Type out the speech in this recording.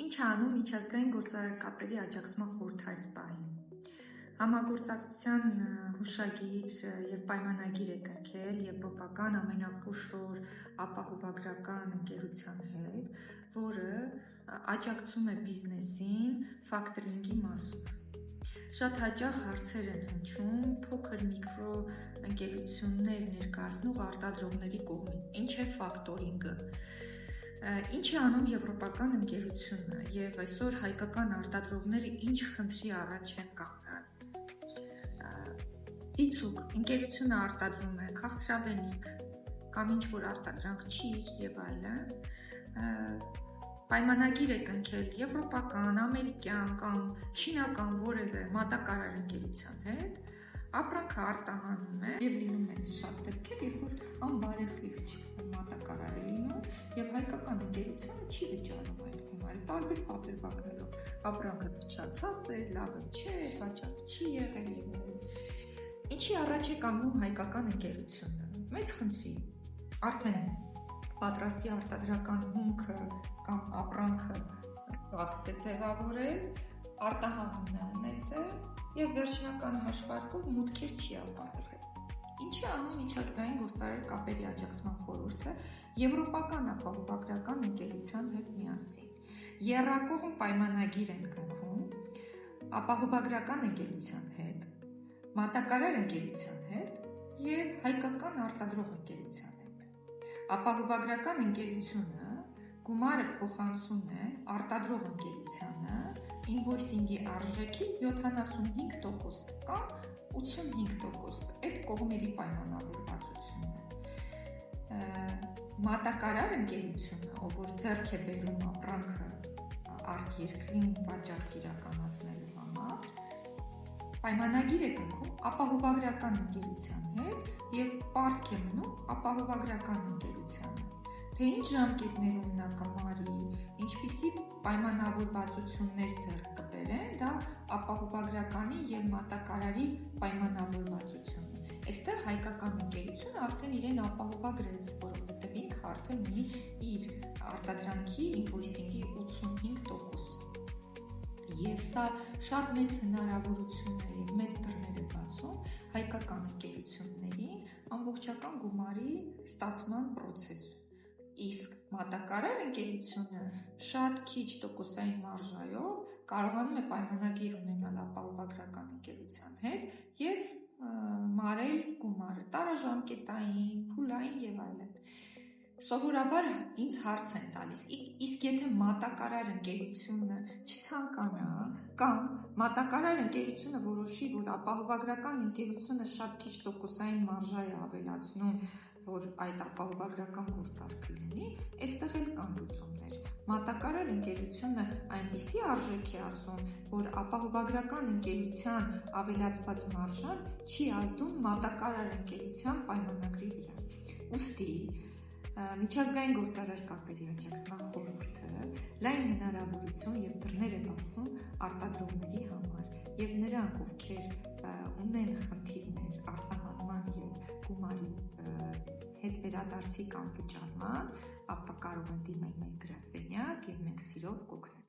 Ինչ է անում միջազգային գործարար կապերի աջակցման խորհուրդը այս պահին։ Համագործակցության հուշագիր եւ պայմանագիր է կնքել եվրոպական ամենախոշոր ապահովագրական ընկերության հետ, որը աջակցում է բիզնեսին ֆակտորինգի մասով։ Շատ հաճախ հարցեր են հնչում փոքր միկրո ընկերություններ ներկայացնող արտադրողների կողմից։ Ինչ է ֆակտորինգը։ Ինչ է անում եվրոպական ընկերությունը եւ այսօր հայկական արտադրողները ինչ խնդրի առաջ են կանգնած։ Դիցուք ընկերությունը արտադրում է քաղցրավենիք կամ ինչ որ արտադրանք ճիր եւ այլն, պայմանագիր է կնքել եվրոպական, ամերիկյան կամ չինական որևէ մատակարար ընկերության հետ, ապրանքը արտահանում է եւ լինում են շատ դեպքեր, երբ որ անբարեխիղճ մատակարար է լինում եւ հայկական ընկերությունը չի վճարում այդ գումարը, տարբեր պատեր վակնելով, ապրանքը փչացած է, լավը չէ, վաճառք չի եղել եւ այլն։ Ինչի առաջ է կանգնում հայկական ընկերությունը։ Մեծ խնդրի, արդեն պատրաստի արտադրական հումքը կամ ապրանքը ծախս է ձևավորել, արտահանումն է ունեցել եւ վերջնական հաշվարկով մուտքեր չի ապահովել։ Ինչ է անում միջազգային գործարար կապերի աջակցման խորհուրդը եվրոպական ապահովագրական ընկերության հետ միասին։ Եռակողմ պայմանագիր են կնքում ապահովագրական ընկերության հետ, մատակարար ընկերության հետ եւ հայկական արտադրող ընկերության հետ։ Ապահովագրական ընկերությունը գումարը փոխանցում է արտադրող ընկերությանը ինվոյսինգի արժեքի 75% կամ 85%, այդ կողմերի պայմանավորվածությունն է։ Մատակարար ընկերությունը, ով որ ձեռք է բերում ապրանքը արտերկրին վաճառք իրականացնելու համար, պայմանագիր է կնքում ապահովագրական ընկերության հետ եւ պարտք է մնում ապահովագրական ընկերությանը։ Թե ինչ ժամկետներում նա կմարի, ինչպիսի պայմանավորվածություններ ձեռք կբերեն, դա ապահովագրականի եւ մատակարարի պայմանավորվածությունն է։ Այստեղ հայկական ընկերությունը արդեն իրեն ապահովագրեց, որովհետեւ ինքը արդեն ունի իր արտադրանքի ինվոյսինգի 85%։ Եվ սա շատ մեծ հնարավորություն է եւ մեծ դռներ է բացում հայկական ընկերություններին ամբողջական գումարի ստացման process-ում։ Իսկ մատակարար ընկերությունը շատ քիչ տոկոսային մարժայով կարողանում է պայմանագիր ունենալ ապահովագրական ընկերության հետ եւ մարել գումարը տարաժամկետային, փուլային եւ այլն։ Սովորաբար ինձ հարց են տալիս, իսկ եթե մատակարար ընկերությունը չցանկանա կամ մատակարար ընկերությունը որոշի, որ ապահովագրական ընկերությունը շատ քիչ տոկոսային մարժա է ավելացնում, որ այդ ապահովագրական գործարքը լինի, այստեղ էլ կան լուծումներ։ Մատակարար ընկերությունը այնպիսի արժեք է ասում, որ ապահովագրական ընկերության ավելացված մարժան չի ազդում մատակարար ընկերության պայմանագրի վրա։ Ուստի միջազգային գործարար կապերի աջակցման խորհուրդը լայն հնարավորություն եւ դռներ է բացում արտադրողների համար եւ նրանք, ովքեր ունեն խնդիրներ արտահանման եւ գումարի հետ վերադարձի կամ վճարման, ապա կարող են դիմել մեր գրասենյակ եւ մենք սիրով կօգնենք։